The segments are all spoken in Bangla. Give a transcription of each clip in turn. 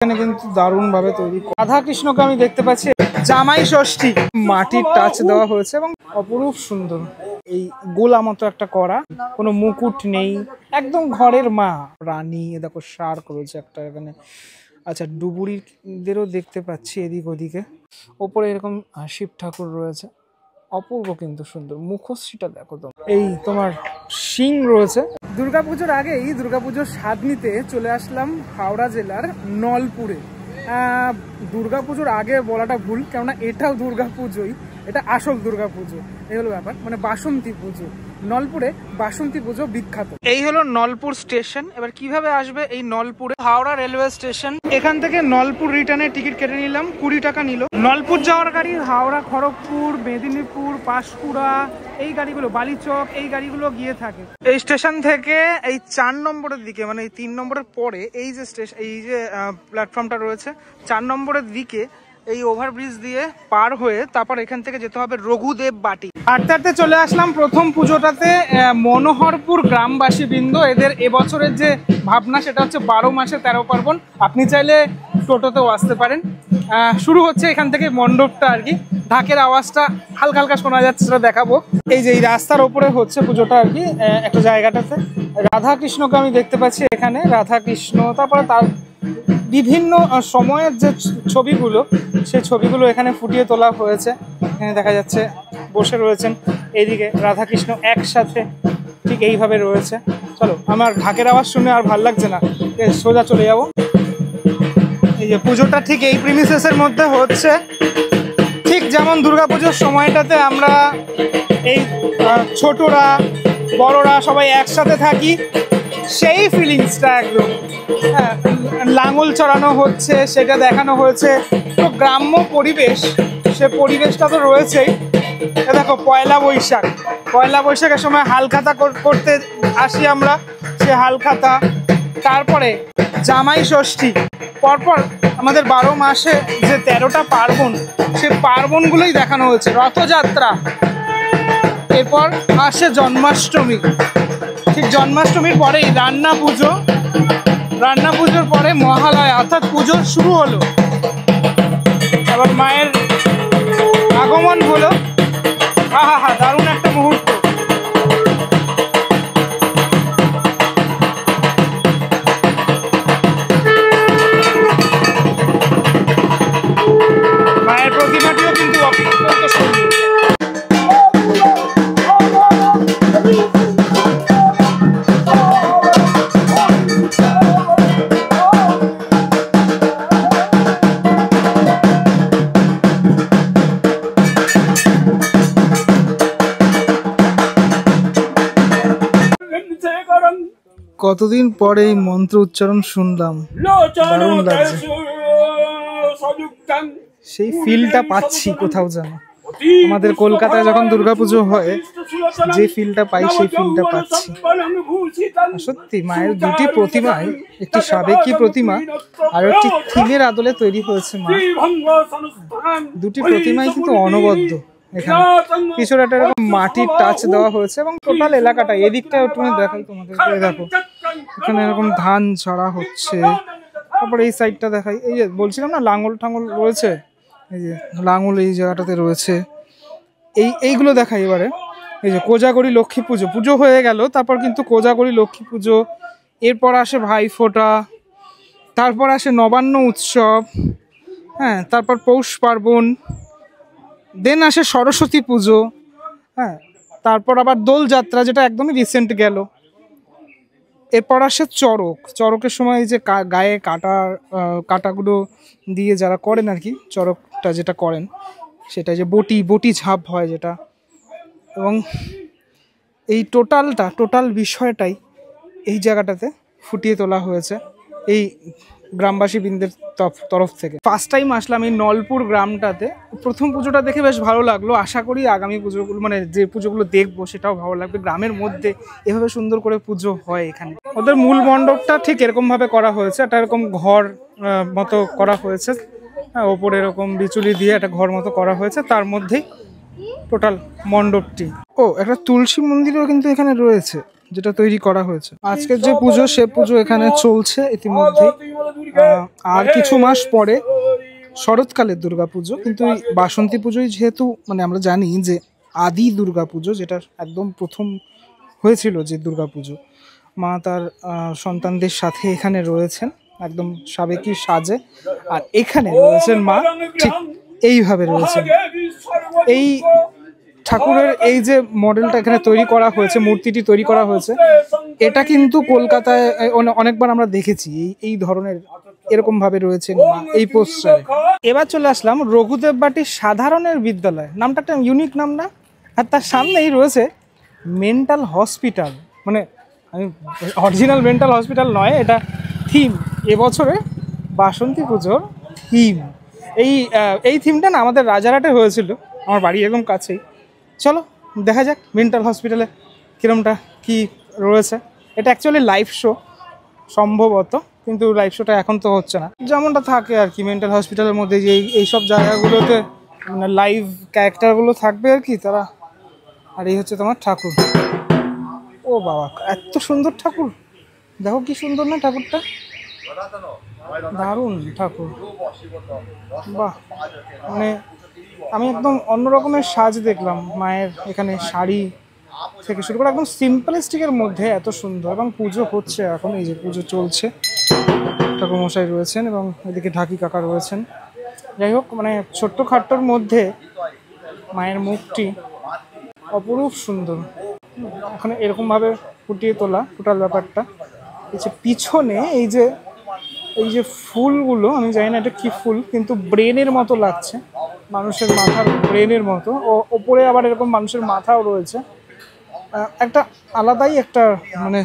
এখানে কিন্তু দারুণ ভাবে তৈরি। রাধা কৃষ্ণকে আমি দেখতে পাচ্ছি, জামাই ষষ্ঠী, মাটির টাচ দেওয়া হয়েছে এবং অপরূপ সুন্দর। এই গোলা মতো একটা করা, কোনো মুকুট নেই, একদম ঘরের মা রানী। দেখো শার্ক রয়েছে একটা এখানে। আচ্ছা, ডুবুরিদেরও দেখতে পাচ্ছি এদিক ওদিকে। ওপরে এরকম শিব ঠাকুর রয়েছে, অপূর্ব কিন্তু সুন্দর। মুখশ্রীটা দেখো তো, এই তোমার শিং রয়েছে। দুর্গাপুজোর আগেই দুর্গাপুজোর স্বাদ নিতে চলে আসলাম হাওড়া জেলার নলপুরে। দুর্গাপুজোর আগে বলাটা ভুল, কেননা এটাও দুর্গাপুজোই, এটা আসল দুর্গাপুজো। এই হলো ব্যাপার, মানে বাসন্তী পুজো। নলপুরে বাসন্তী পুজো বিখ্যাত। এই হলো নলপুর স্টেশন। এবার কিভাবে আসবে এই নলপুরে? হাওড়া রেলওয়ে স্টেশন, এখান থেকে নলপুর রিটার্নের টিকিট কেটে নিলাম, 20 টাকা নিল। নলপুর যাওয়ার গাড়ি হাওড়া, খড়গপুর, মেদিনীপুর, পাঁশকুড়া, এই গাড়িগুলো, বালিচক, এই গাড়িগুলো গিয়ে থাকে। এই স্টেশন থেকে এই 4 নম্বরের দিকে, মানে এই 3 নম্বরের পরে এই যে স্টেশন, এই যে প্ল্যাটফর্মটা রয়েছে, 4 নম্বরের দিকে এই ওভারব্রিজ দিয়ে পার হয়ে তারপর এখান থেকে যেতে হবে রঘুদেব বাটি। হাঁটতে হাঁটতে চলে আসলাম প্রথম পুজোটাতে। মনোহরপুর গ্রামবাসী বৃন্দ, এদের এবছরের যে ভাবনা সেটা হচ্ছে 12 মাসে 13 পার্বণ। আপনি চাইলে টোটোতেও আসতে পারেন। শুরু হচ্ছে এখান থেকে মণ্ডপটা আর কি। ঢাকের আওয়াজটা হালকা হালকা শোনা যাচ্ছে, সেটা দেখাবো। এই যে এই রাস্তার ওপরে হচ্ছে পুজোটা আর কি, একটা জায়গাটাতে। রাধা কৃষ্ণকে আমি দেখতে পাচ্ছি এখানে, রাধা কৃষ্ণ, তারপরে তার বিভিন্ন সময়ের যে ছবিগুলো, সেই ছবিগুলো এখানে ফুটিয়ে তোলা হয়েছে। এখানে দেখা যাচ্ছে বসে রয়েছেন, এইদিকে রাধাকৃষ্ণ একসাথে ঠিক এইভাবে রয়েছে। চলো, আমার ঢাকের আওয়াজ শুনে আর ভাল লাগছে না, সোজা চলে যাব। এই যে পুজোটা ঠিক এই প্রিমিসেসের মধ্যে হচ্ছে, ঠিক যেমন দুর্গাপুজোর সময়টাতে আমরা এই ছোটরা বড়রা সবাই একসাথে থাকি, সেই ফিলিংসটা একদম। হ্যাঁ, লাঙল চড়ানো হচ্ছে, সেটা দেখানো হয়েছে। তো গ্রাম্য পরিবেশ, সে পরিবেশটা তো রয়েছেই। দেখো পয়লা বৈশাখ, পয়লা বৈশাখের সময় হালখাতা করতে আসি আমরা, সে হালখাতা। তারপরে জামাই ষষ্ঠী, পরপর আমাদের 12 মাসে যে 13টা পার্বণ, সে পার্বণগুলোই দেখানো হয়েছে। রথযাত্রা, এরপর আসে জন্মাষ্টমী, ঠিক জন্মাষ্টমীর পরেই রান্না পুজো, রান্না পুজোর পরে মহালয়া, অর্থাৎ পুজো শুরু হলো। আবার মায়ের আগমন হলো। আহা হা, দারুণ একটা মুহূর্ত। মায়ের প্রতিমাটিও কিন্তু অত্যন্ত সুন্দর। কতদিন পরে এই মন্ত্র উচ্চারণ শুনলাম, দারুণ লাগছে। সেই ফিলটা পাচ্ছি কোথাও যেন। আমাদের কলকাতায় যখন দুর্গাপুজো হয় যে ফিলটা পাই, সেই ফিলটা পাচ্ছি। সত্যি মায়ের দুটি প্রতিমায়, একটি সাবেকি প্রতিমা আর একটি থিমের আদলে তৈরি হয়েছে মা। দুটি প্রতিমাই কিন্তু অনবদ্য। এখানে কিছুটা একটা এরকম মাটির টাচ দেওয়া হয়েছে এবং টোটাল এলাকাটা, এদিকটা একটু দেখাই তোমাদেরকে। দেখো এখানে এরকম ধান ছাড়া হচ্ছে। তারপরে এই সাইডটা দেখাই, এই যে বলছিলাম না লাঙল ঠাঙল রয়েছে, এই যে লাঙল এই জায়গাটাতে রয়েছে। এইগুলো দেখাই এবারে। এই যে কোজাগরি লক্ষ্মী পুজো, পুজো হয়ে গেল, তারপর কিন্তু কোজাগরি লক্ষ্মী পুজো, এরপর আসে ভাইফোঁটা, তারপর আসে নবান্ন উৎসব, হ্যাঁ, তারপর পৌষ পার্বণ, দেন আসে সরস্বতী পুজো, হ্যাঁ, তারপর আবার দোলযাত্রা, যেটা একদমই রিসেন্ট গেল। এরপর আসে চড়ক, চড়কের সময় যে গায়ে কাটাগুলো দিয়ে যারা করেন আর কি, চড়কটা যেটা করেন সেটা যে বটি ঝাপ হয় যেটা। এবং এই টোটাল বিষয়টাই এই জায়গাটাতে ফুটিয়ে তোলা হয়েছে এই গ্রামবাসী বৃন্দের তরফ থেকে। ফার্স্ট টাইম আসলাম এই নলপুর গ্রামটাতে। প্রথম পুজোটা দেখে বেশ ভালো লাগলো। আশা করি আগামী পুজোগুলো, মানে যে পুজোগুলো দেখবো সেটাও ভালো লাগবে। গ্রামের মধ্যে এভাবে সুন্দর করে পুজো হয় এখানে। ওদের মূল মণ্ডপটা ঠিক এরকম ভাবে করা হয়েছে, একটা এরকম ঘর মতো করা হয়েছে। হ্যাঁ, ওপরে এরকম বিচুলি দিয়ে একটা ঘর মতো করা হয়েছে, তার মধ্যেই টোটাল মণ্ডপটি। ও, একটা তুলসী মন্দিরও কিন্তু এখানে রয়েছে, যেটা তৈরি করা হয়েছে। আজকের যে পুজো সে পুজো এখানে চলছে ইতিমধ্যে। আর কিছু মাস পরে শরৎকালের দুর্গাপুজো, কিন্তু এই বাসন্তী পুজোই যেহেতু মানে আমরা জানি যে আদি দুর্গাপুজো, যেটা একদম প্রথম হয়েছিল যে দুর্গাপুজো, মা তার সন্তানদের সাথে এখানে রয়েছেন একদম সাবেকি সাজে, আর এখানে রয়েছেন মা ঠিক এইভাবে রয়েছেন। এই ঠাকুরের এই যে মডেলটা এখানে তৈরি করা হয়েছে, মূর্তিটি তৈরি করা হয়েছে, এটা কিন্তু কলকাতায় অনেকবার আমরা দেখেছি এই ধরনের এরকম ভাবে রয়েছে এই পোস্টারে। এবার চলে আসলাম রঘুদেব বাটি সাধারণের বিদ্যালয়, নামটা একটা ইউনিক নাম না? আর তার সামনেই রয়েছে মেন্টাল হসপিটাল, মানে আমি অরিজিনাল মেন্টাল হসপিটাল নয়, এটা থিম এবছরে বাসন্তী পুজোর থিম। এই থিমটা না আমাদের রাজারহাটে হয়েছিল, আমার বাড়ি একদম কাছেই। চলো দেখা যাক মেন্টাল হসপিটালে কীরকমটা কি রয়েছে। এটা অ্যাকচুয়ালি লাইভ শো সম্ভবত, কিন্তু লাইভ শোটা এখন তো হচ্ছে না, যেমনটা থাকে আর কি মেন্টাল হসপিটালের মধ্যে, যে এইসব জায়গাগুলোতে মানে লাইভ ক্যারেক্টারগুলো থাকবে আর কি তারা। আর এই হচ্ছে তোমার ঠাকুর। ও বাবা, এত সুন্দর ঠাকুর, দেখো কি সুন্দর না ঠাকুরটা, দারুণ ঠাকুর, বাহ। মানে আমি একদম অন্য রকমের সাজ দেখলাম মায়ের এখানে, শাড়ি থেকে শুরু করে একদম সিম্পলিস্টিকের মধ্যে এত সুন্দর। এবং পুজো হচ্ছে এখন, এই যে পুজো চলছে, ঠাকুরমশাই রয়েছেন এবং এদিকে ঢাকি কাকা রয়েছেন। যাই হোক, মানে ছোট্ট খাট্টোর মধ্যে মায়ের মুখটি অপরূপ সুন্দর। এখন এরকমভাবে ফুটিয়ে তোলা টোটাল ব্যাপারটা। এই যে পিছনে এই যে ফুলগুলো, আমি জানি না এটা কি ফুল, কিন্তু ব্রেনের মতো লাগছে, মানুষের মাথার ব্রেনের মতো। ও ওপরে আবার এরকম মানুষের মাথাও রয়েছে, একটা আলাদাই একটা মানে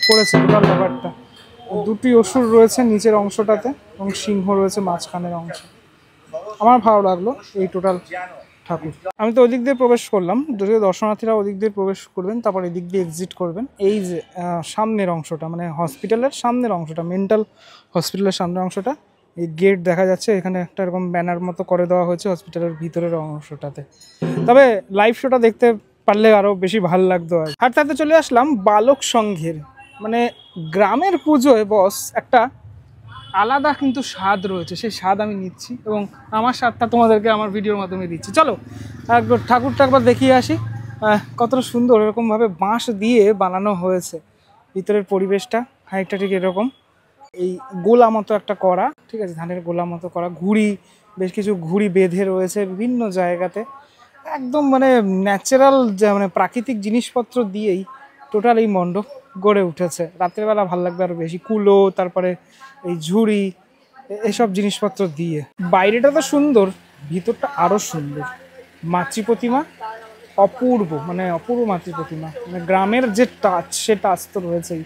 করেছে টোটাল ব্যাপারটা। দুটি অসুর রয়েছে নিচের অংশটাতে এবং সিংহ রয়েছে মাঝখানের অংশ। আমার ভালো লাগলো এই টোটাল ঠাকুর। আমি তো ওদিক দিয়ে প্রবেশ করলাম, যদিও দর্শনার্থীরা ওদিক দিয়ে প্রবেশ করবেন, তারপর এদিক দিয়ে এক্সিট করবেন। এই যে সামনের অংশটা, মানে হসপিটালের সামনের অংশটা, মেন্টাল হসপিটালের সামনের অংশটা, এই গেট দেখা যাচ্ছে, এখানে একটা এরকম ব্যানার মতো করে দেওয়া হয়েছে হসপিটালের ভিতরের অংশটাতে। তবে লাইভ শোটা দেখতে পারলে আরও বেশি ভালো লাগতো। আর হাঁটতে চলে আসলাম বালক সংঘের, মানে গ্রামের পুজোয় বস একটা আলাদা কিন্তু স্বাদ রয়েছে, সেই স্বাদ আমি নিচ্ছি এবং আমার স্বাদটা তোমাদেরকে আমার ভিডিওর মাধ্যমে দিচ্ছি। চলো একবার ঠাকুরটা একবার দেখিয়ে আসি, কতটা সুন্দর এরকমভাবে বাঁশ দিয়ে বানানো হয়েছে। ভিতরের পরিবেশটা খানিকটা ঠিক এরকম, এই গোলা মতো একটা করা, ঠিক আছে, ধানের গোলা মতো করা, ঘুড়ি, বেশ কিছু ঘুড়ি বেঁধে রয়েছে বিভিন্ন জায়গাতে, একদম মানে ন্যাচারাল, মানে প্রাকৃতিক জিনিসপত্র দিয়েই টোটাল এই মণ্ডপ গড়ে উঠেছে। রাত্রেবেলা ভালো লাগবে আরও বেশি, কুলো, তারপরে এই ঝুড়ি, এসব জিনিসপত্র দিয়ে। বাইরেটা তো সুন্দর, ভিতরটা আরও সুন্দর। মাতৃ প্রতিমা অপূর্ব, মানে অপূর্ব মাতৃ প্রতিমা, মানে গ্রামের যে টাচ, সে টাচ তো রয়েছেই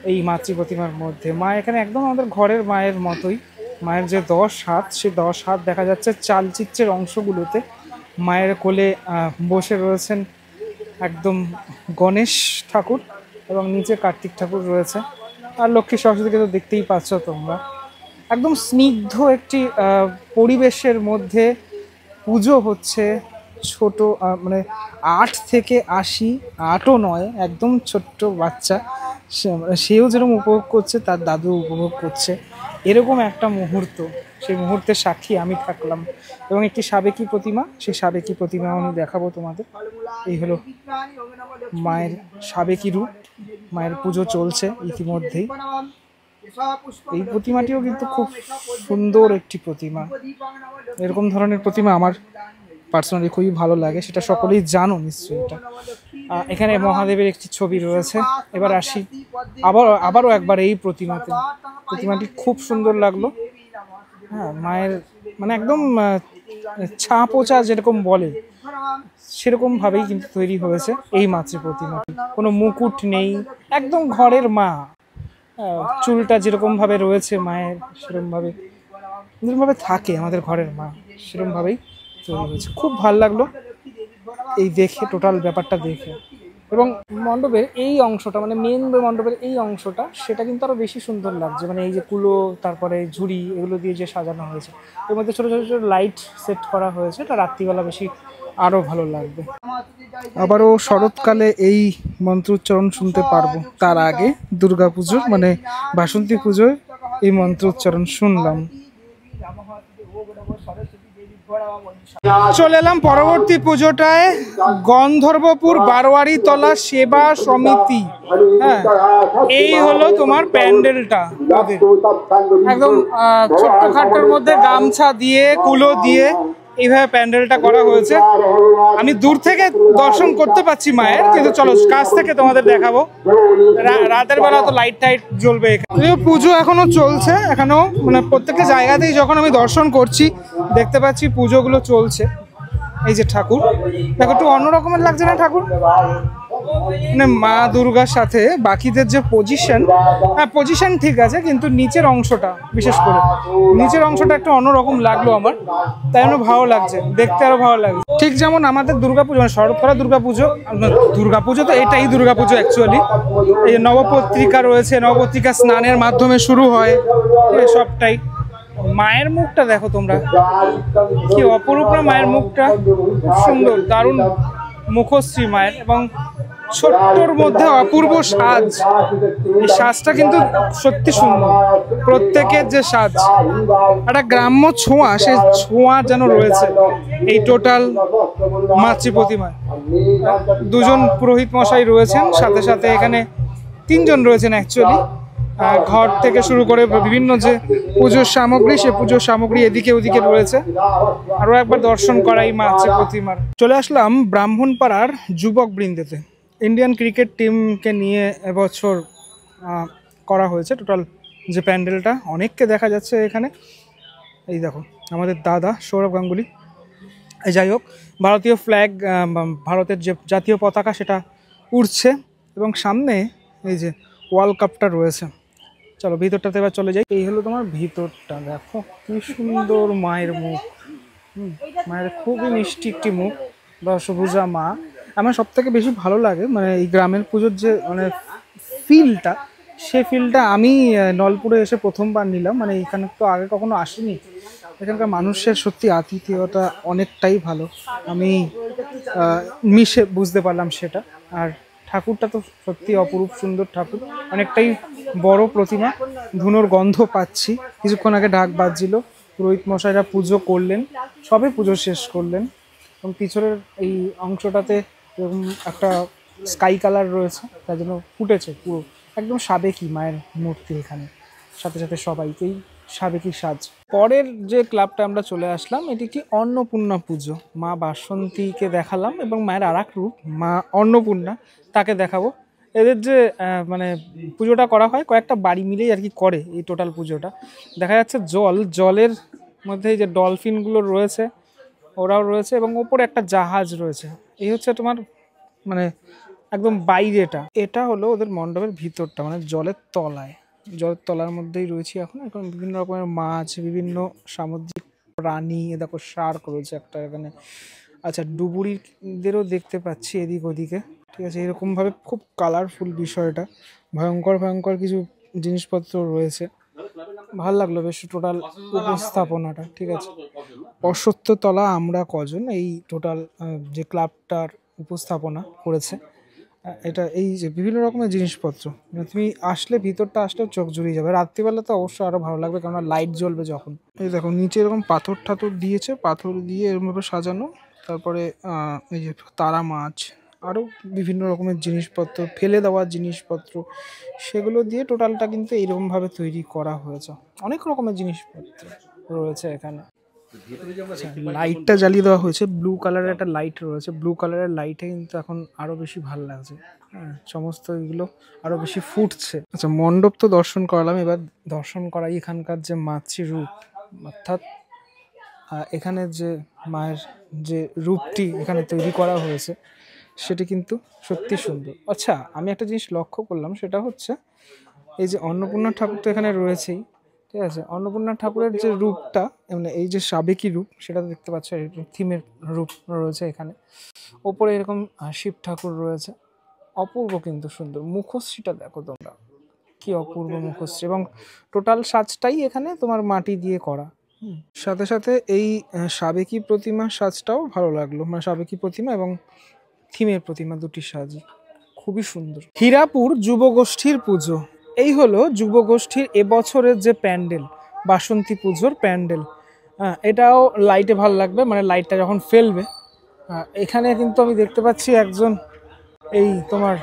এই মাতৃ প্রতিমার মধ্যে। মা এখানে একদম আমাদের ঘরের মায়ের মতোই, মায়ের যে 10 হাত, সে 10 হাত দেখা যাচ্ছে চালচিত্রের অংশগুলোতে। মায়ের কোলে বসে রয়েছেন একদম গণেশ ঠাকুর এবং নিচে কার্তিক ঠাকুর রয়েছে, আর লক্ষ্মী সরস্বতীকে তো দেখতেই পাচ্ছ তোমরা। একদম স্নিগ্ধ একটি পরিবেশের মধ্যে পুজো হচ্ছে। ছোট মানে 8 থেকে 80, 8ও নয়, একদম ছোট্ট বাচ্চা, সেও যেরকম উপভোগ করছে, তার দাদু উপভোগ করছে, এরকম একটা মুহূর্ত। সেই মুহূর্তের সাক্ষী আমি থাকলাম এবং একটি সাবেকি প্রতিমা, সেই সাবেকি প্রতিমা আমি দেখাবো তোমাদের। এই হলো মায়ের সাবেকি রূপ, মায়ের পুজো চলছে ইতিমধ্যেই। এই প্রতিমাটিও কিন্তু খুব সুন্দর একটি প্রতিমা। এরকম ধরনের প্রতিমা আমার পার্সোনালি খুবই ভালো লাগে, সেটা সকলেই জানো নিশ্চয়ই। এটা এখানে মহাদেবের একটি ছবি রয়েছে। এবার আসি আবারও একবার এই প্রতিমাটি খুব সুন্দর লাগলো। হ্যাঁ, মায়ের মানে একদম ছাপোচা যেরকম বলে সেরকমভাবেই কিন্তু তৈরি হয়েছে এই মাতৃ প্রতিমাটি। কোনো মুকুট নেই, একদম ঘরের মা। চুলটা যেরকমভাবে রয়েছে মায়ের, যেরকমভাবে থাকে আমাদের ঘরের মা, সেরকমভাবেই তৈরি হয়েছে। খুব ভালো লাগলো এই দেখে, টোটাল ব্যাপারটা দেখে। এবং মণ্ডপের এই অংশটা, মানে মেন মণ্ডপের এই অংশটা, সেটা কিন্তু আরও বেশি সুন্দর লাগছে। মানে এই যে কুলো, তারপরে ঝুড়ি, এগুলো দিয়ে যে সাজানো হয়েছে, এর মধ্যে ছোটো ছোটো ছোটো লাইট সেট করা হয়েছে। এটা রাত্রিবেলা বেশি আরো ভালো লাগবে। আবারও শরৎকালে এই মন্ত্রোচ্চারণ শুনতে পারবো। তার আগে দুর্গাপুজোর মানে বাসন্তী পুজোর এই মন্ত্রোচ্চারণ শুনলাম। চলে এলাম পরবর্তী পুজোটায়, গন্ধর্বপুর বারোয়ারি তলা সেবা সমিতি। হ্যাঁ, এই হলো তোমার প্যান্ডেলটা ওদের। একদম ছোট্টখাট্টোর মধ্যে গামছা দিয়ে কুলো দিয়ে এইভাবে প্যান্ডেলটা করা হয়েছে। আমি দূর থেকে দর্শন করতে পাচ্ছি মায়ের, কিন্তু চলো কাছ থেকে তোমাদের দেখাবো। রাতের বেলা তো লাইট টাইট জ্বলবে এখানে। পুজো এখনো চলছে, এখনো মানে প্রত্যেকটা জায়গাতেই যখন আমি দর্শন করছি দেখতে পাচ্ছি পুজোগুলো চলছে। এই যে ঠাকুর দেখো, একটু অন্যরকমের লাগছে না ঠাকুর? মানে মা দুর্গার সাথে বাকিদের যে পজিশন, হ্যাঁ পজিশন ঠিক আছে, কিন্তু নিচের অংশটা, বিশেষ করে নিচের অংশটা একটু অন্যরকম লাগলো আমার, তাই জন্য ভালো লাগছে দেখতে, আরো ভালো লাগছে। ঠিক যেমন আমাদের দুর্গাপুজো মানে শরৎকালে দুর্গাপুজো তো এটাই দুর্গাপুজো অ্যাকচুয়ালি। এই যে নবপত্রিকা রয়েছে, নবপত্রিকা স্নানের মাধ্যমে শুরু হয় সবটাই। মায়ের মুখটা দেখো তোমরা, কি অপরূপ না মায়ের মুখটা, খুব সুন্দর, দারুণ মুখশ্রী মায়ের, এবং ছোট্টর মধ্যে অপূর্ব সাজ। এই সাজটা কিন্তু সত্যি সুন্দর, প্রত্যেকের যে সাজ একটা গ্রাম্য ছোঁয়া, সে ছোঁয়া যেন রয়েছে এই টোটাল মাতৃ প্রতিমায়। দুজন পুরোহিত মশাই রয়েছেন, সাথে সাথে এখানে তিনজন রয়েছেন অ্যাকচুয়ালি। ঘর থেকে শুরু করে বিভিন্ন যে পুজোর সামগ্রী, সে পুজোর সামগ্রী এদিকে ওদিকে রয়েছে। আরো একবার দর্শন করাই মাতৃ প্রতিমার। চলে আসলাম ব্রাহ্মণপাড়ার যুবক বৃন্দেতে। ইন্ডিয়ান ক্রিকেট টিমকে নিয়ে এবছর করা হয়েছে টোটাল যে প্যান্ডেলটা, অনেককে দেখা যাচ্ছে এখানে। এই দেখো আমাদের দাদা সৌরভ গাঙ্গুলি। যাই হোক, ভারতীয় ফ্ল্যাগ, ভারতের যে জাতীয় পতাকা সেটা উড়ছে, এবং সামনে এই যে ওয়ার্ল্ড কাপটা রয়েছে। চলো ভিতরটাতে এবার চলে যাই। এই হলো তোমার ভিতরটা, দেখো কি সুন্দর মায়ের মুখ। মায়ের খুবই মিষ্টি একটি মুখ, দশভুজা মা। আমার সব থেকে বেশি ভালো লাগে মানে এই গ্রামের পুজোর যে মানে ফিলটা, সে ফিলটা আমি নলপুরে এসে প্রথমবার নিলাম। মানে এখানে তো আগে কখনো আসিনি। এখানকার মানুষের সত্যি আতিথেয়তা অনেকটাই ভালো, আমি মিশে বুঝতে পারলাম সেটা। আর ঠাকুরটা তো সত্যি অপরূপ সুন্দর ঠাকুর, অনেকটাই বড় প্রতিমা। ধুনোর গন্ধ পাচ্ছি, কিছুক্ষণ আগে ঢাক বাজছিল, পুরোহিত মশাইরা পুজো করলেন, সবে পুজো শেষ করলেন। এবং পিছনের এই অংশটাতে এরকম একটা স্কাই কালার রয়েছে, তার জন্য ফুটেছে পুরো একদম সাবেকি মায়ের মূর্তি এখানে। সাথে সাথে সবাইকেই সাবেকি সাজ। পরের যে ক্লাবটা আমরা চলে আসলাম, এটি কি অন্নপূর্ণা পুজো। মা বাসন্তীকে দেখালাম, এবং মায়ের আর এক রূপ মা অন্নপূর্ণা, তাকে দেখাবো। এদের যে মানে পুজোটা করা হয় কয়েকটা বাড়ি মিলেই আর কি করে এই টোটাল পুজোটা। দেখা যাচ্ছে জলের মধ্যে এই যে ডলফিনগুলো রয়েছে, ওরাও রয়েছে, এবং ওপরে একটা জাহাজ রয়েছে। এই হচ্ছে তোমার মানে একদম বাইরেটা। এটা হলো ওদের মণ্ডপের ভিতরটা, মানে জলের তলার মধ্যেই রয়েছি এখন। এখন বিভিন্ন রকমের মাছ, বিভিন্ন সামুদ্রিক প্রাণী, দেখো শার্ক রয়েছে একটা এখানে। আচ্ছা, ডুবুরিদেরও দেখতে পাচ্ছি এদিক ওদিকে, ঠিক আছে। এরকমভাবে খুব কালারফুল বিষয়টা, ভয়ঙ্কর ভয়ঙ্কর কিছু জিনিসপত্র রয়েছে। ভালো লাগলো বেশ টোটাল উপস্থাপনাটা, ঠিক আছে। অশ্বত্থতলা আমরা কজন, এই টোটাল যে ক্লাবটার উপস্থাপনা করেছে এটা। এই যে বিভিন্ন রকমের জিনিসপত্র, মানে তুমি আসলে ভিতরটা আসলে চোখ জুড়িয়ে যাবে। রাত্রিবেলা তো অবশ্যই আরো ভালো লাগবে, কারণ লাইট জ্বলবে যখন। এই দেখো নিচে এরকম পাথর ঠাথর দিয়েছে, পাথর দিয়ে এরকমভাবে সাজানো। তারপরে এই যে তারা মাছ, আরও বিভিন্ন রকমের জিনিসপত্র, ফেলে দেওয়ার জিনিসপত্র, সেগুলো দিয়ে টোটালটা কিন্তু এইরকমভাবে তৈরি করা হয়েছে। অনেক রকমের জিনিসপত্র রয়েছে এখানে। লাইটটা জ্বালিয়ে দেওয়া হয়েছে, ব্লু কালারের একটা লাইট রয়েছে। ব্লু কালারের লাইটে কিন্তু এখন আরো বেশি ভালো লাগছে। হ্যাঁ, সমস্ত এগুলো আরো বেশি ফুটছে। আচ্ছা, মণ্ডপ তো দর্শন করালাম, এবার দর্শন করাই এখানকার যে মাতৃ রূপ, অর্থাৎ এখানে যে মায়ের যে রূপটি এখানে তৈরি করা হয়েছে সেটি কিন্তু সত্যি সুন্দর। আচ্ছা, আমি একটা জিনিস লক্ষ্য করলাম, সেটা হচ্ছে এই যে অন্নপূর্ণা ঠাকুর তো এখানে রয়েছেই, ঠিক আছে। অন্নপূর্ণা ঠাকুরের যে রূপটা, মানে এই যে সাবেকি রূপ, সেটা দেখতে পাচ্ছ, থিমের রূপ রয়েছে এখানে। ওপরে এরকম শিব ঠাকুর রয়েছে, অপূর্ব কিন্তু সুন্দর। মুখশ্রীটা দেখো তোমরা, কি অপূর্ব মুখশ্রী, এবং টোটাল সাজটাই এখানে তোমার মাটি দিয়ে করা। সাথে সাথে এই সাবেকি প্রতিমা সাজটাও ভালো লাগলো, মানে সাবেকি প্রতিমা এবং থিমের প্রতিমা দুটি সাজই খুবই সুন্দর। হীরাপুর যুবগোষ্ঠীর পুজো, এই হলো যুবগোষ্ঠীর এবছরের যে প্যান্ডেল, বাসন্তী পুজোর প্যান্ডেল। এটাও লাইটে ভালো লাগবে, মানে লাইটটা যখন ফেলবে। এখানে কিন্তু আমি দেখতে পাচ্ছি একজন, এই তোমার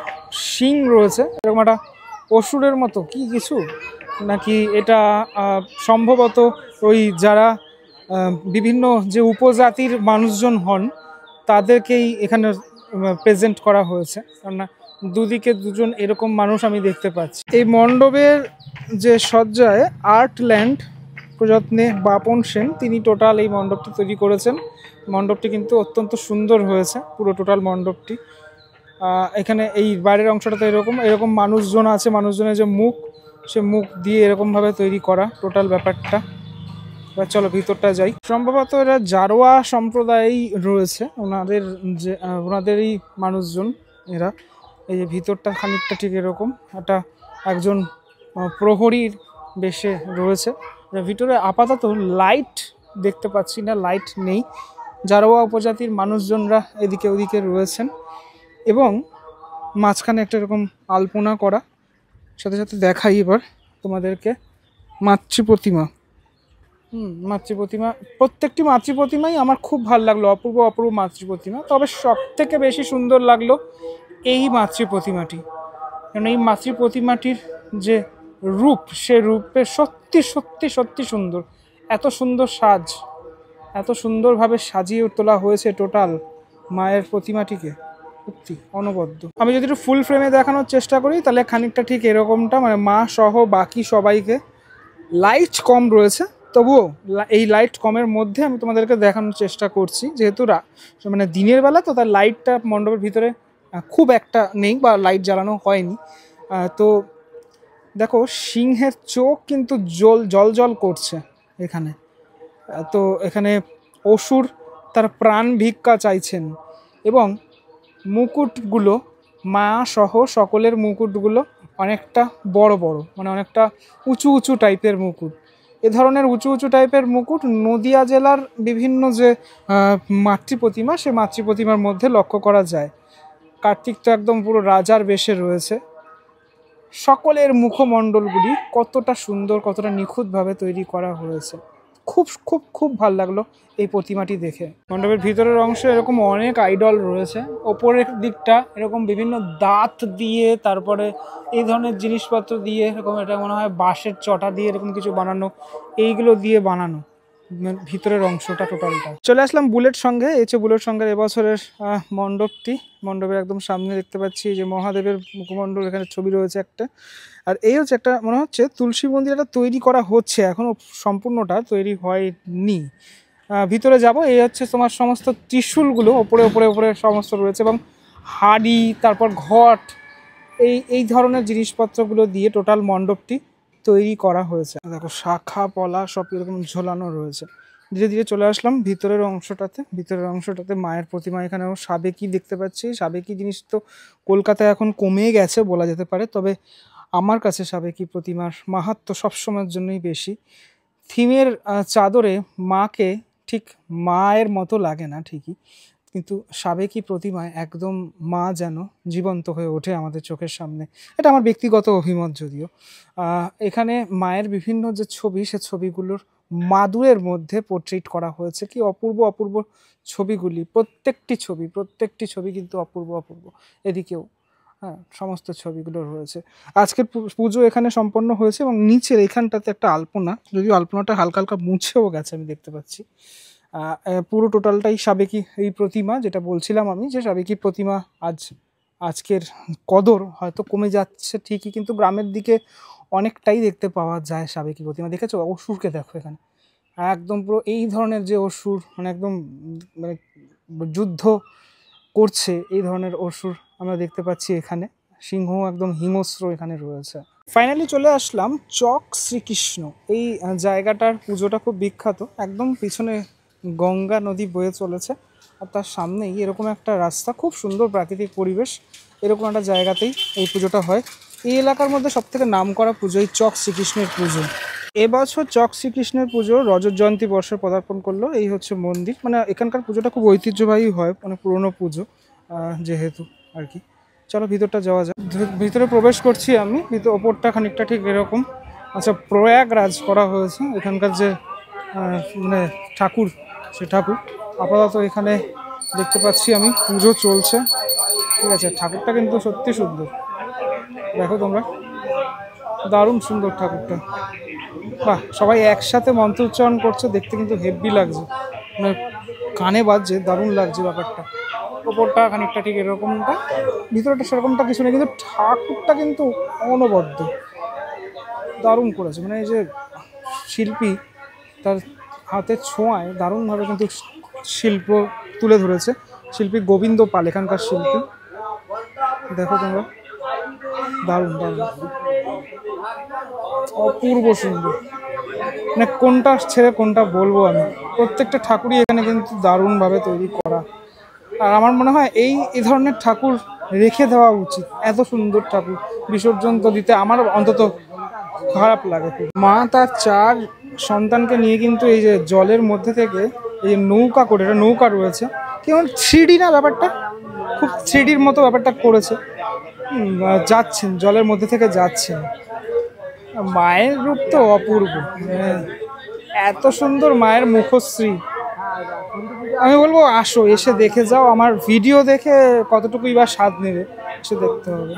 শিং রয়েছে, এরকম একটা অসুরের মতো কি কিছু, নাকি এটা সম্ভবত ওই যারা বিভিন্ন যে উপজাতির মানুষজন হন তাদেরকেই এখানে প্রেজেন্ট করা হয়েছে, কেননা দুদিকে দুজন এরকম মানুষ আমি দেখতে পাচ্ছি। এই মণ্ডপের যে সজ্জায় আর্টল্যান্ড প্রযত্নে বাপন সেন তিনি টোটাল এই মণ্ডপটি তৈরি করেছেন। মণ্ডপটি কিন্তু অত্যন্ত সুন্দর হয়েছে, পুরো টোটাল মণ্ডপটি। এখানে এই বাইরের অংশটাতে এরকম এরকম মানুষজন আছে, মানুষজনের যে মুখ, সে মুখ দিয়ে এরকমভাবে তৈরি করা টোটাল ব্যাপারটা। এবার চলো ভিতরটা যাই। সম্ভবত এরা জারোয়া সম্প্রদায়ই রয়েছে, ওনাদের যে ওনাদেরই মানুষজন এরা। এই যে ভিতরটা খানিকটা ঠিক এরকম একটা একজন প্রহরীর বেশে রয়েছে। ভিতরে আপাতত লাইট দেখতে পাচ্ছি না, লাইট নেই। জারোয়া উপজাতির মানুষজনরা এদিকে ওদিকে রয়েছেন এবং মাঝখানে একটা এরকম আলপনা করা। সাথে সাথে দেখাই এবার তোমাদেরকে মাতৃ প্রতিমা। মাতৃ প্রতিমা, প্রত্যেকটি মাতৃ প্রতিমাই আমার খুব ভালো লাগলো, অপূর্ব অপূর্ব মাতৃ প্রতিমা। তবে সব থেকে বেশি সুন্দর লাগলো এই মাতৃ প্রতিমাটি, কারণ এই মাতৃ প্রতিমাটির যে রূপ, সে রূপে সত্যি সত্যি সত্যি সুন্দর। এত সুন্দর সাজ, এত সুন্দরভাবে সাজিয়ে তোলা হয়েছে টোটাল মায়ের প্রতিমাটিকে, সত্যি অনবদ্য। আমি যদি একটু ফুল ফ্রেমে দেখানোর চেষ্টা করি তাহলে খানিকটা ঠিক এরকমটা, মানে মা সহ বাকি সবাইকে। লাইট কম রয়েছে, তবুও এই লাইট কমের মধ্যে আমি তোমাদেরকে দেখানোর চেষ্টা করছি, যেহেতু মানে দিনের বেলা তো তার লাইটটা মণ্ডপের ভিতরে খুব একটা নেই বা লাইট জ্বালানো হয়নি। তো দেখো সিংহের চোখ কিন্তু জল জল করছে এখানে। তো এখানে অসুর তার প্রাণ ভিক্ষা চাইছেন এবং মুকুটগুলো মা সহ সকলের মুকুটগুলো অনেকটা বড় বড়, মানে অনেকটা উঁচু উঁচু টাইপের মুকুট। এ ধরনের উঁচু উঁচু টাইপের মুকুট নদিয়া জেলার বিভিন্ন যে মাতৃ প্রতিমা, সে মাতৃ প্রতিমার মধ্যে লক্ষ্য করা যায়। কার্তিক তো একদম পুরো রাজার বেশে রয়েছে। সকলের মুখমণ্ডলগুলি কতটা সুন্দর, কতটা নিখুঁতভাবে তৈরি করা হয়েছে। খুব খুব খুব ভালো লাগলো এই প্রতিমাটি দেখে। মণ্ডপের ভিতরের অংশে এরকম অনেক আইডল রয়েছে। ওপরের দিকটা এরকম বিভিন্ন দাঁত দিয়ে, তারপরে এই ধরনের জিনিসপত্র দিয়ে, এরকম এটা মনে হয় বাঁশের চটা দিয়ে এরকম কিছু বানানো, এইগুলো দিয়ে বানানো ভিতরের অংশটা টোটালটা। চলে আসলাম বুলেট সঙ্গে। এই যে বুলেট সঙ্গের এবছরের মণ্ডপটি, মণ্ডপের একদম সামনে দেখতে পাচ্ছি যে মহাদেবের মুখমণ্ডল, এখানে ছবি রয়েছে একটা। আর এই হচ্ছে একটা, মনে হচ্ছে তুলসী মন্দিরটা তৈরি করা হচ্ছে, এখনো সম্পূর্ণটা তৈরি হয়নি। ভিতরে যাব। এই হচ্ছে তোমার সমস্ত ত্রিশূলগুলো ওপরে ওপরে ওপরে সমস্ত রয়েছে, এবং হাড়ি, তারপর ঘট, এই ধরনের জিনিসপত্রগুলো দিয়ে টোটাল মণ্ডপটি তৈরি করা হয়েছে। দেখো শাখা পলা সব এরকম ঝোলানো রয়েছে। ধীরে ধীরে চলে আসলাম ভিতরের অংশটাতে। ভিতরের অংশটাতে মায়ের প্রতিমা, এখানেও সাবেকি দেখতে পাচ্ছি। সাবেকি জিনিস তো কলকাতায় এখন কমে গেছে বলা যেতে পারে, তবে আমার কাছে সাবেকি প্রতিমার মাহাত্ম্য সবসময়ের জন্যই বেশি। থিমের চাদরে মাকে ঠিক মায়ের মতো লাগে না ঠিকই, কিন্তু সাবেকি প্রতিমায় একদম মা যেন জীবন্ত হয়ে ওঠে আমাদের চোখের সামনে। এটা আমার ব্যক্তিগত অভিমত যদিও। এখানে মায়ের বিভিন্ন যে ছবি, সে ছবিগুলোর মাদুরের মধ্যে পোর্ট্রেট করা হয়েছে। কি অপূর্ব অপূর্ব ছবিগুলি, প্রত্যেকটি ছবি কিন্তু অপূর্ব অপূর্ব। এদিকেও সমস্ত ছবিগুলো রয়েছে। আজকের পুজো এখানে সম্পন্ন হয়েছে এবং নিচের এখানটাতে একটা আলপনা, যদিও আলপনাটা হালকা হালকা মুছেও গেছে আমি দেখতে পাচ্ছি। পুরো টোটালটাই সাবেকি এই প্রতিমা, যেটা বলছিলাম আমি, যে সাবেকি প্রতিমা আজকের কদর হয়তো কমে যাচ্ছে ঠিকই, কিন্তু গ্রামের দিকে অনেকটাই দেখতে পাওয়া যায় সাবেকি প্রতিমা। দেখেছো অসুরকে দেখো এখানে, একদম পুরো এই ধরনের যে অসুর, মানে একদম মানে যুদ্ধ করছে, এই ধরনের অসুর আমরা দেখতে পাচ্ছি এখানে। সিংহ একদম হিংস্র এখানে রয়েছে। ফাইনালি চলে আসলাম চক শ্রীকৃষ্ণ। এই জায়গাটার পুজোটা খুব বিখ্যাত। একদম পিছনে গঙ্গা নদী বয়ে চলেছে, আর তার সামনেই এরকম একটা রাস্তা, খুব সুন্দর প্রাকৃতিক পরিবেশ। এরকম একটা জায়গাতেই এই পুজোটা হয়। এই এলাকার মধ্যে সবথেকে নামকরা পুজো এই চক শ্রীকৃষ্ণের পুজো। এবছর চক শ্রীকৃষ্ণের পুজো রজত জয়ন্তী বর্ষে পদার্পণ করলো। এই হচ্ছে মন্দির, মানে এখানকার পুজোটা খুব ঐতিহ্যবাহী হয়, মানে পুরনো পুজো যেহেতু আর কি। চলো ভিতরটা যাওয়া যায়। ভিতরে প্রবেশ করছি আমি। ওপরটা খানিকটা ঠিক এরকম। আচ্ছা, প্রয়াগরাজ করা হয়েছে এখানকার যে মানে ঠাকুর, সে ঠাকুর আপাতত এখানে দেখতে পাচ্ছি আমি। পুজো চলছে, ঠিক আছে। ঠাকুরটা কিন্তু সত্যি সুন্দর, দেখো তোমরা, দারুণ সুন্দর ঠাকুরটা। বাহ, সবাই একসাথে মন্ত্র উচ্চারণ করছে, দেখতে কিন্তু হেভি লাগছে, মানে কানে বাজছে, দারুণ লাগছে ব্যাপারটা। ওপরটা খানিকটা ঠিক এরকমটা, ভিতরটা সেরকমটা কিছু নেই, কিন্তু ঠাকুরটা কিন্তু অনবদ্য, দারুণ করেছে। মানে এই যে শিল্পী তার হাতের ছোঁয়ায় দারুণভাবে কিন্তু শিল্প তুলে ধরেছে। শিল্পী গোবিন্দ পাল এখানকার শিল্পী, দেখো তোমরা, দারুণ দারুণ, অপূর্ব সুন্দর। মানে কোনটা ছেড়ে কোনটা বলবো আমি, প্রত্যেকটা ঠাকুরই এখানে কিন্তু দারুণভাবে তৈরি করা। আর আমার মনে হয় এই ধরনের ঠাকুর রেখে দেওয়া উচিত। এত সুন্দর ঠাকুর বিসর্জন তো দিতে আমার অন্তত খারাপ লাগে। মা তার 4 সন্তানকে নিয়ে কিন্তু এই যে জলের মধ্যে থেকে এই যে নৌকা করে, এটা নৌকা রয়েছে, কেমন 3D না ব্যাপারটা, খুব 3Dর মতো ব্যাপারটা করেছে। যাচ্ছেন জলের মধ্যে থেকে, যাচ্ছেন। মায়ের রূপ তো অপূর্ব, এত সুন্দর মায়ের মুখশ্রী। আমি বলবো আসো, এসে দেখে যাও। আমার ভিডিও দেখে কতটুকুই বা স্বাদ নেবে, এসে দেখতে হবে।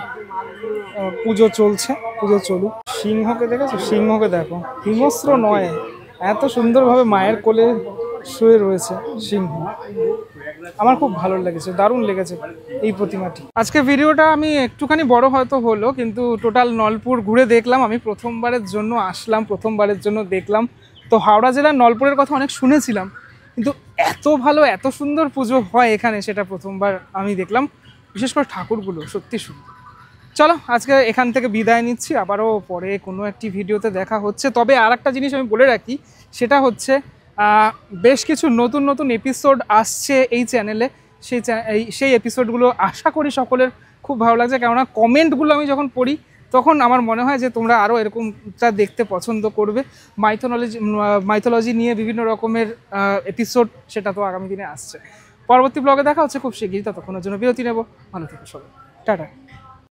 পুজো চলছে, পুজো চলুক। সিংহকে দেখেছো? সিংহকে দেখো, হিংস্র নয়, এত সুন্দরভাবে মায়ের কোলে শুয়ে রয়েছে সিংহ। আমার খুব ভালো লেগেছে, দারুণ লেগেছে এই প্রতিমাটি। আজকে ভিডিওটা আমি একটুখানি বড় হয়তো হলো, কিন্তু টোটাল নলপুর ঘুরে দেখলাম। আমি প্রথমবারের জন্য আসলাম, প্রথমবারের জন্য দেখলাম। তো হাওড়া জেলার নলপুরের কথা অনেক শুনেছিলাম, কিন্তু এত ভালো, এত সুন্দর পুজো হয় এখানে, সেটা প্রথমবার আমি দেখলাম। বিশেষ করে ঠাকুরগুলো সত্যি সুন্দর। চলো আজকে এখান থেকে বিদায় নিচ্ছি, আবারও পরে কোনো একটি ভিডিওতে দেখা হচ্ছে। তবে আর একটা জিনিস আমি বলে রাখি, সেটা হচ্ছে বেশ কিছু নতুন নতুন এপিসোড আসছে এই চ্যানেলে। সেই এপিসোডগুলো আশা করি সকলের খুব ভালো লাগছে, কেননা কমেন্টগুলো আমি যখন পড়ি তখন আমার মনে হয় যে তোমরা আরও এরকমটা দেখতে পছন্দ করবে। মাইথোলজি নিয়ে বিভিন্ন রকমের এপিসোড, সেটা তো আগামী দিনে আসছে। পরবর্তী ব্লগে দেখা হচ্ছে খুব শিগগিরই, ততক্ষণের জন্য বিরতি নেব। ভালো থেকো সবাই, টাটা।